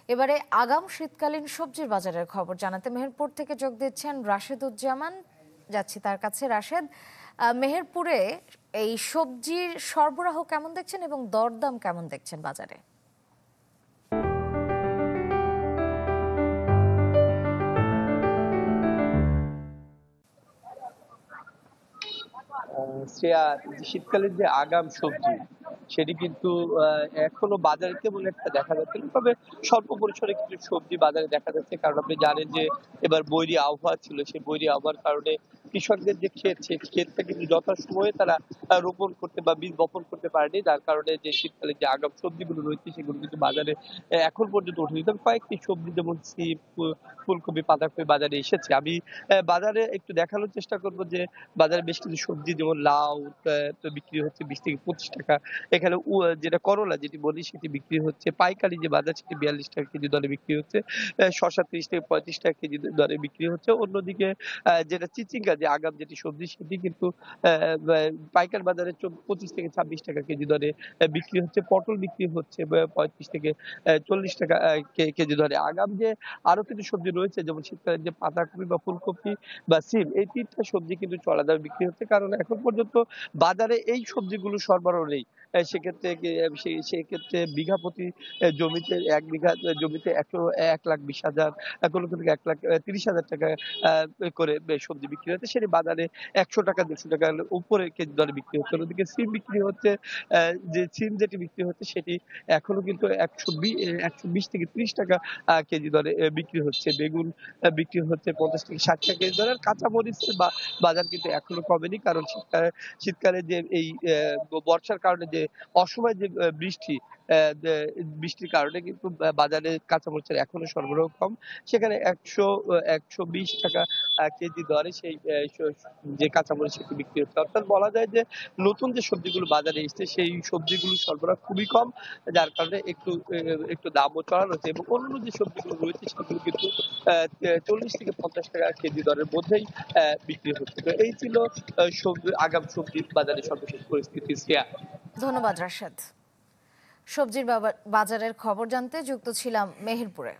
এবারে আগাম শীতকালীন সবজির বাজারের খবর জানাতে মেহেরপুর থেকে যোগ দিচ্ছেন রাশেদুজ্জামান। যাচ্ছি তার কাছে। রাশেদ, মেহেরপুরে এই সবজির সরবরাহ কেমন দেখছেন এবং দরদাম কেমন দেখছেন বাজারে? শ্রেয়া, শীতকালের যে আগাম সবজি সেটি কিন্তু এখনো বাজারে তেমন একটা দেখা যাচ্ছে না, তবে স্বল্প পরিসরে কিছু সবজি বাজারে দেখা যাচ্ছে। কারণ আপনি জানেন যে এবার বৈরী আবহাওয়া ছিল, সেই বৈরী আবহাওয়ার কারণে কৃষকদের যে ক্ষেত, সেই ক্ষেতটা কিন্তু যথাসময়ে তারা রোপণ করতে বা বীজ বপন করতে পারেনি, যার কারণে যে শীতকালে যে আগাম সবজিগুলো রয়েছে সেগুলো কিন্তু বাজারে এখন পর্যন্ত ওঠেনি। তবে কয়েকটি সবজি যেমন সিম, ফুলকপি, পাতাকপি বাজারে এসেছে। আমি বাজারে একটু দেখানোর চেষ্টা করব যে বাজারে বেশ কিছু সবজি যেমন লাউ তো বিক্রি হচ্ছে 20 থেকে 25 টাকা। এখানে যেটা করলা যেটি বলি সেটি বিক্রি হচ্ছে পাইকারি যে বাজার সেটি 42 টাকা কেজি দরে বিক্রি হচ্ছে। শসা 30 থেকে 35 টাকা কেজি দরে বিক্রি হচ্ছে। অন্যদিকে যেটা চিচিঙ্গা যে আগাম যেটি সবজি সেটি কিন্তু অ্যা ব্যা পাইকার বাজারে 25 থেকে 26 টাকা কেজি দরে বিক্রি হচ্ছে। পটল বিক্রি হচ্ছে 35 থেকে 40 টাকা কেজি দরে। আগাম যে আরো কিছু সবজি রয়েছে যেমন শীতকালে যে পাতাকপি বা ফুলকপি বা সিম, এই ৩ টা সবজি কিন্তু চড়া দামে বিক্রি হচ্ছে। কারণ এখন পর্যন্ত বাজারে এই সবজিগুলো সরবরাহ নেই। সেক্ষেত্রে সেক্ষেত্রে বিঘা প্রতি জমিতে ১ বিঘা জমিতে ১,২০,০০০, কোনো ৳১,৩০,০০০ আ করে সবজি বিক্রি হচ্ছে। সেটি বাজারে ৳১০০, ৳১৫০ উপরে কেজি দরে বিক্রি হচ্ছে। অন্যদিকে সিম বিক্রি হচ্ছে, যে সিম যেটি বিক্রি হচ্ছে সেটি এখনো কিন্তু ১২০ থেকে ৳৩০ কেজি দরে বিক্রি হচ্ছে। বেগুন বিক্রি হচ্ছে ৳৫০ থেকে ৳৬০ কেজি দরে। আর কাঁচামরিচের বাজার কিন্তু এখনো কমেনি। কারণ শীতকালে যে এই বর্ষার কারণে যে অসময়ে যে বৃষ্টি, যে বৃষ্টির কারণে কিন্তু বাজারে কাঁচামরিচের এখনো সরবরাহ কম। সেখানে ৳১২০ কেজি দরে সেই যে কাঁচামরিচ সেটি বিক্রি হচ্ছে। অর্থাৎ বলা যায় যে নতুন যে সবজিগুলো বাজারে এসছে সেই সবজিগুলোর সরবরাহ খুবই কম। যার কারণে একটু দামও চড়া রয়েছে এবং অন্যান্য যে সবজিগুলো রয়েছে সেগুলো কিন্তু ৳৪০ থেকে ৳৫০ কেজি দরের মধ্যেই বিক্রি হচ্ছে। তো এই ছিল আগাম সবজির বাজারের সর্বশেষ পরিস্থিতি। শ্রেয়া। ধন্যবাদ রাশেদ। সবজির বাজারের খবর জানতে যুক্ত ছিলাম মেহেরপুরে।